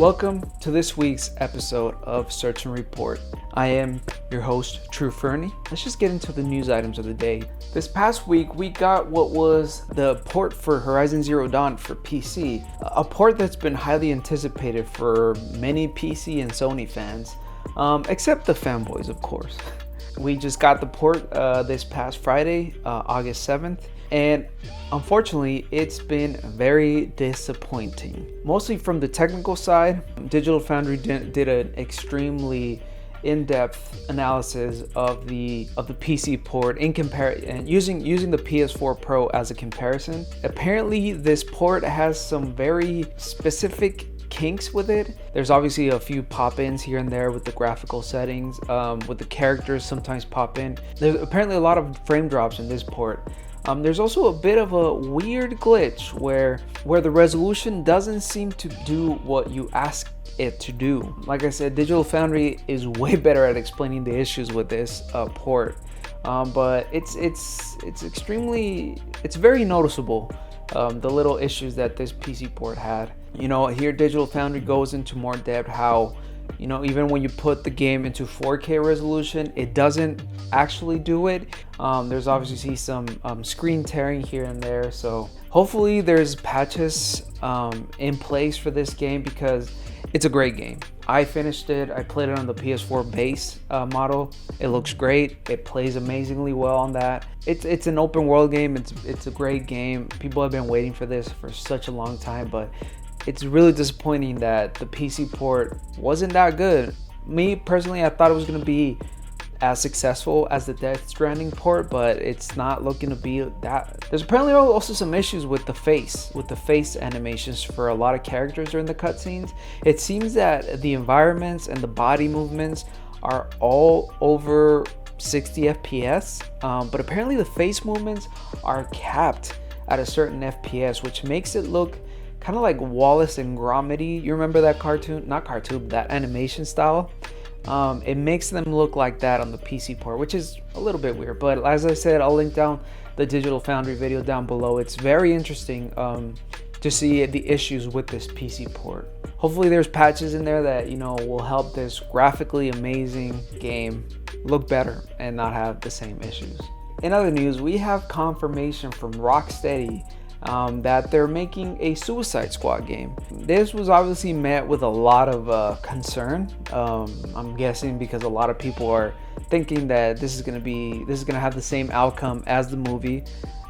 Welcome to this week's episode of Search and Report. I am your host, True Fernie. Let's just get into the news items of the day. This past week, we got what was the port for Horizon Zero Dawn for PC, a port that's been highly anticipated for many PC and Sony fans, except the fanboys, of course. We just got the port this past Friday, August 7th, and unfortunately, it's been very disappointing. Mostly from the technical side, Digital Foundry did an extremely in-depth analysis of the PC port in comparison, using the PS4 Pro as a comparison. Apparently, this port has some very specific kinks with it. There's obviously a few pop-ins here and there with the graphical settings, with the characters sometimes pop in. There's apparently a lot of frame drops in this port. There's also a bit of a weird glitch where the resolution doesn't seem to do what you ask it to do. Like I said, Digital Foundry is way better at explaining the issues with this port, but it's very noticeable, the little issues that this PC port had. You know, here Digital Foundry goes into more depth how, you know, even when you put the game into 4K resolution, it doesn't actually do it. There's obviously some screen tearing here and there. So hopefully there's patches in place for this game because it's a great game. I finished it. I played it on the PS4 base model. It looks great. It plays amazingly well on that. It's an open world game. It's a great game. People have been waiting for this for such a long time, but it's really disappointing that the PC port wasn't that good. Me personally, I thought it was going to be as successful as the Death Stranding port, but it's not looking to be that. There's apparently also some issues with the face animations for a lot of characters during the cutscenes. It seems that the environments and the body movements are all over 60 FPS, but apparently the face movements are capped at a certain FPS, which makes it look kind of like Wallace and Gromit. You remember that cartoon? Not cartoon, that animation style. It makes them look like that on the PC port, which is a little bit weird. But as I said, I'll link down the Digital Foundry video down below. It's very interesting to see the issues with this PC port. Hopefully there's patches in there that, you know, will help this graphically amazing game look better and not have the same issues. In other news, we have confirmation from Rocksteady that they're making a Suicide Squad game. This was obviously met with a lot of concern. I'm guessing because a lot of people are thinking that this is gonna have the same outcome as the movie.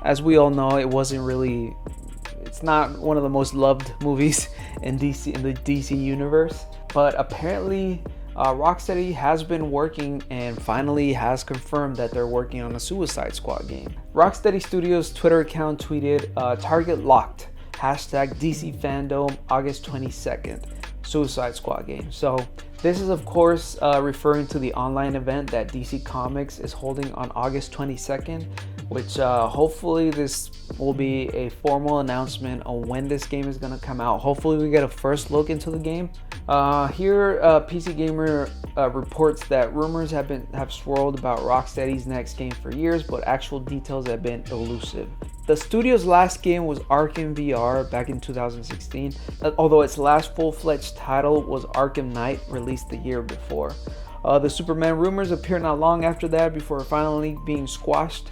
As we all know, it's not one of the most loved movies in the DC universe. But apparently, Rocksteady has been working and finally has confirmed that they're working on a Suicide Squad game. Rocksteady Studios' Twitter account tweeted, "Target locked. #DC fandom August 22nd. Suicide Squad game." So this is of course referring to the online event that DC Comics is holding on August 22nd, which hopefully this will be a formal announcement on when this game is going to come out. Hopefully we get a first look into the game. Here PC Gamer reports that rumors have swirled about Rocksteady's next game for years, but actual details have been elusive. The studio's last game was Arkham VR back in 2016, although its last full-fledged title was Arkham Knight, released the year before. The Superman rumors appeared not long after that before finally being squashed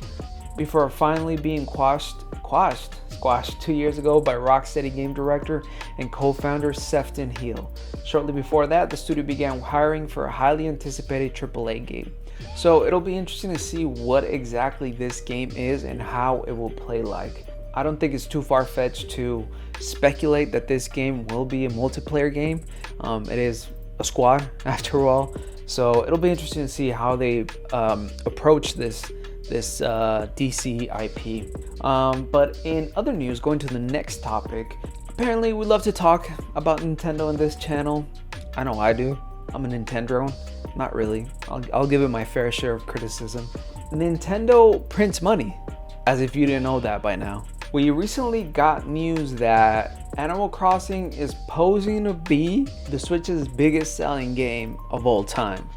2 years ago by Rocksteady game director and co-founder Sefton Hill. Shortly before that, the studio began hiring for a highly anticipated AAA game. So it'll be interesting to see what exactly this game is and how it will play like. I don't think it's too far-fetched to speculate that this game will be a multiplayer game. It is a squad after all, so it'll be interesting to see how they approach this DC IP. But in other news, going to the next topic, apparently we love to talk about Nintendo on this channel. I know I do. I'm a Nintendo. Not really. I'll give it my fair share of criticism. Nintendo prints money, as if you didn't know that by now. We recently got news that Animal Crossing is posing to be the Switch's biggest selling game of all time.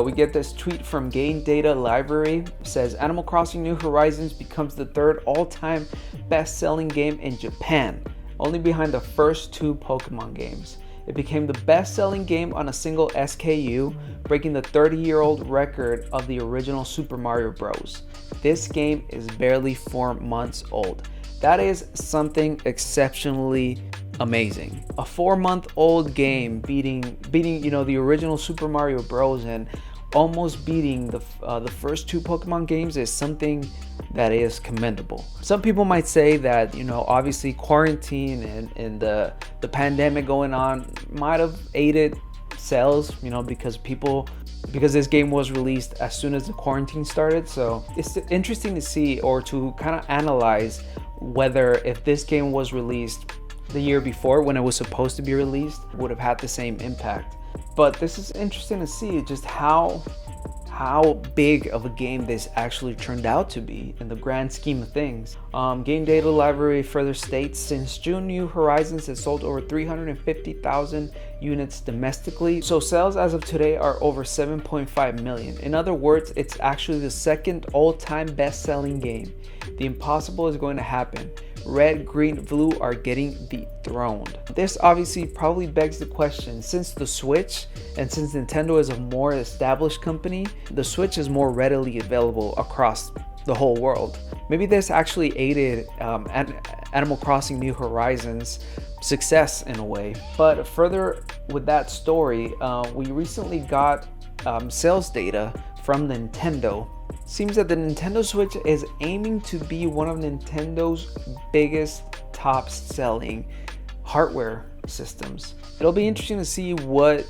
We get this tweet from Game Data Library. It says Animal Crossing New Horizons becomes the third all-time best-selling game in Japan, only behind the first two Pokemon games. It became the best-selling game on a single SKU, breaking the 30-year-old record of the original Super Mario Bros. This game is barely 4 months old. That is something exceptionally amazing. A 4-month-old game beating the original Super Mario Bros. And almost beating the first 2 Pokemon games is something that is commendable. Some people might say that obviously quarantine and the pandemic going on might have aided sales, because this game was released as soon as the quarantine started. So it's interesting to see, or to kind of analyze, whether if this game was released the year before when it was supposed to be released, would have had the same impact. But this is interesting to see just how big of a game this actually turned out to be in the grand scheme of things. Game data library further states, since June, New Horizons has sold over 350,000 units domestically. So sales as of today are over 7.5 million. In other words, it's actually the second all-time best-selling game. The impossible is going to happen. Red, green, blue are getting dethroned. This obviously probably begs the question, since the Switch and since Nintendo is a more established company, the Switch is more readily available across the whole world. Maybe this actually aided Animal Crossing New Horizons success in a way. But further with that story, we recently got sales data from Nintendo. Seems that the Nintendo Switch is aiming to be one of Nintendo's biggest top selling hardware systems. It'll be interesting to see what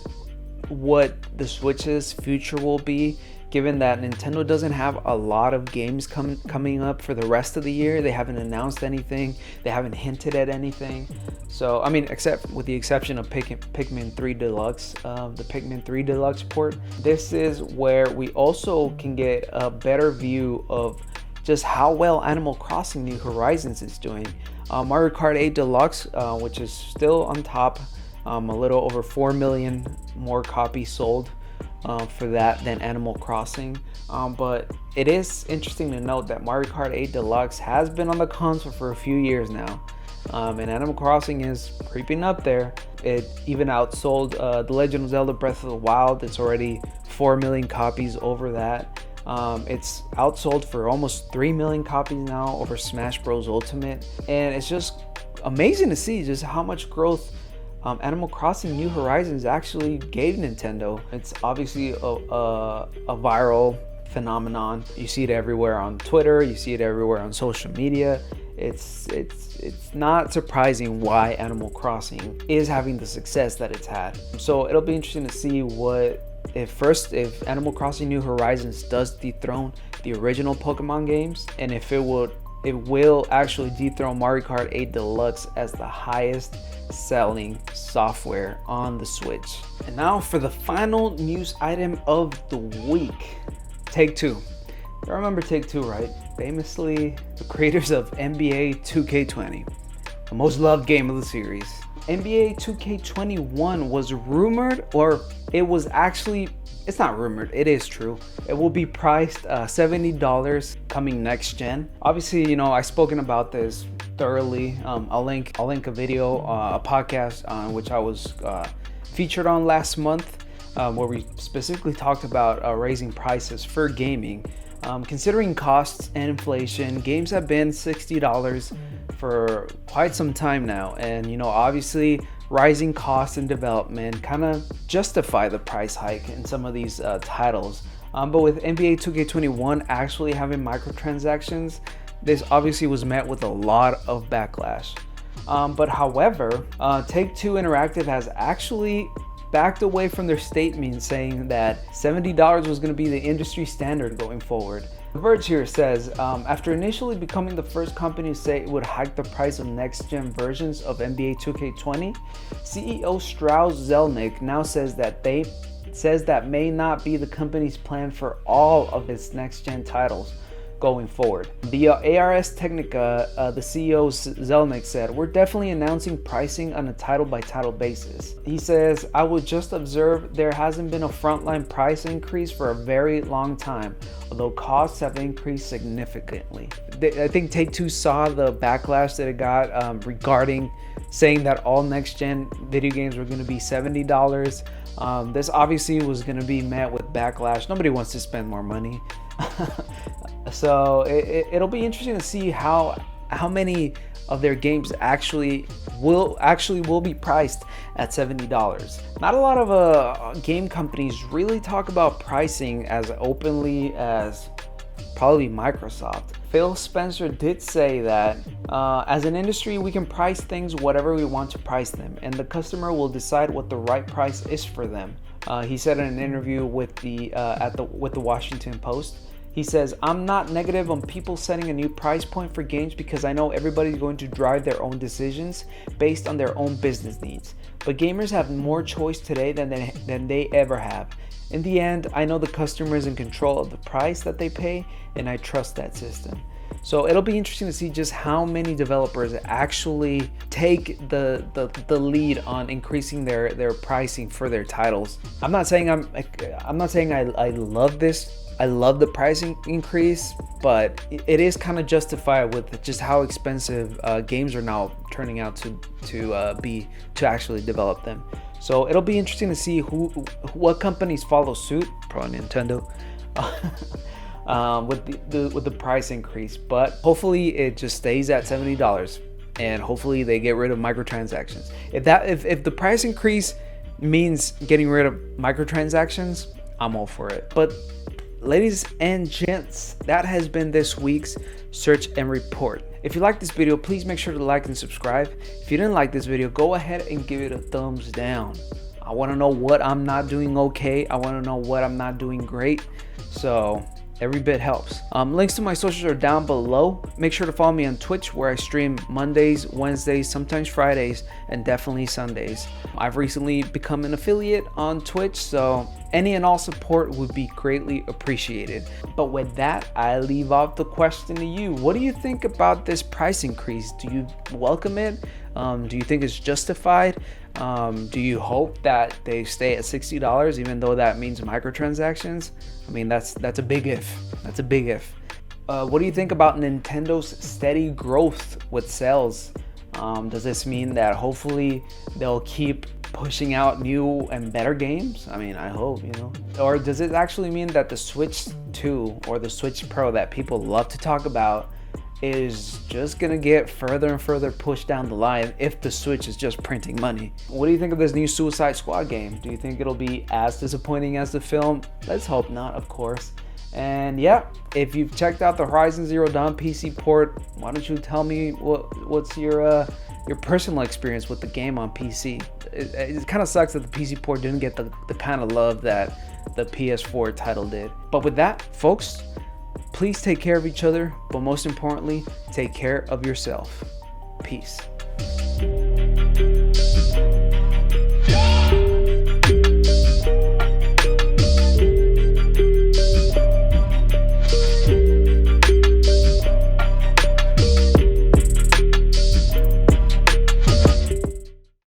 the Switch's future will be, given that Nintendo doesn't have a lot of games coming up for the rest of the year. They haven't announced anything, they haven't hinted at anything. So except with the exception of Pikmin 3 Deluxe, the Pikmin 3 Deluxe port. This is where we also can get a better view of just how well Animal Crossing New Horizons is doing. Mario Kart 8 Deluxe, which is still on top, a little over 4 million more copies sold for that than Animal Crossing. But it is interesting to note that Mario Kart 8 Deluxe has been on the console for a few years now, and Animal Crossing is creeping up there. It even outsold The Legend of Zelda Breath of the Wild. It's already 4 million copies over that. It's outsold for almost 3 million copies now over Smash Bros. Ultimate, and it's just amazing to see just how much growth Animal Crossing New Horizons actually gave Nintendo. It's obviously a viral phenomenon. You see it everywhere on Twitter, you see it everywhere on social media. It's not surprising why Animal Crossing is having the success that it's had. So it'll be interesting to see if Animal Crossing New Horizons does dethrone the original Pokemon games, and if it will actually dethrone Mario Kart 8 Deluxe as the highest selling software on the Switch. And now for the final news item of the week. Take-Two. You remember Take-Two, right? Famously the creators of NBA 2K20, the most loved game of the series. NBA 2K21 was rumored, or it's not rumored, it is true. It will be priced $70 coming next gen. Obviously, I've spoken about this thoroughly. I'll link a video, a podcast on which I was featured on last month, where we specifically talked about raising prices for gaming. Considering costs and inflation, games have been $60 for quite some time now, and obviously rising costs and development kind of justify the price hike in some of these titles. But with NBA 2K21 actually having microtransactions, this obviously was met with a lot of backlash. But however, Take-Two Interactive has actually backed away from their statement saying that $70 was going to be the industry standard going forward. The Verge here says, after initially becoming the first company to say it would hike the price of next-gen versions of NBA 2K20, CEO Strauss Zelnick now says that may not be the company's plan for all of its next-gen titles going forward. The Ars Technica, the CEO Zelnick said, "We're definitely announcing pricing on a title-by-title basis." He says, "I would just observe there hasn't been a frontline price increase for a very long time, although costs have increased significantly." I think Take-Two saw the backlash that it got regarding saying that all next-gen video games were going to be $70. This obviously was going to be met with backlash. Nobody wants to spend more money. So it'll be interesting to see how many of their games actually will be priced at $70. Not a lot of game companies really talk about pricing as openly as probably Microsoft. Phil Spencer did say that as an industry, we can price things whatever we want to price them, and the customer will decide what the right price is for them. He said in an interview with the Washington Post. He says, "I'm not negative on people setting a new price point for games because I know everybody's going to drive their own decisions based on their own business needs. But gamers have more choice today than they ever have. In the end, I know the customer is in control of the price that they pay, and I trust that system." So it'll be interesting to see just how many developers actually take the lead on increasing their pricing for their titles. I'm not saying I love this. I love the pricing increase, but it is kind of justified with just how expensive games are now turning out to actually develop them. So it'll be interesting to see what companies follow suit. Probably Nintendo. With the price increase, but hopefully it just stays at $70, and hopefully they get rid of microtransactions. If the price increase means getting rid of microtransactions, I'm all for it. But ladies and gents, that has been this week's Search and Report. If you like this video, please make sure to like and subscribe. If you didn't like this video, go ahead and give it a thumbs down. I want to know what I'm not doing okay. I want to know what I'm not doing great. So every bit helps. Links to my socials are down below. Make sure to follow me on Twitch, where I stream Mondays, Wednesdays, sometimes Fridays, and definitely Sundays. I've recently become an affiliate on Twitch, so any and all support would be greatly appreciated. But with that, I leave off the question to you. What do you think about this price increase? Do you welcome it? Do you think it's justified? Do you hope that they stay at $60, even though that means microtransactions? I mean, that's a big if. That's a big if. What do you think about Nintendo's steady growth with sales? Does this mean that hopefully they'll keep pushing out new and better games? I mean, I hope, Or does it actually mean that the Switch 2 or the Switch Pro that people love to talk about is just gonna get further and further pushed down the line if the Switch is just printing money? What do you think of this new Suicide Squad game? Do you think it'll be as disappointing as the film? Let's hope not, of course. And yeah, if you've checked out the Horizon Zero Dawn PC port, why don't you tell me what's your personal experience with the game on PC? It kind of sucks that the PC port didn't get the kind of love that the PS4 title did. But with that, folks, please take care of each other, but most importantly, take care of yourself. Peace.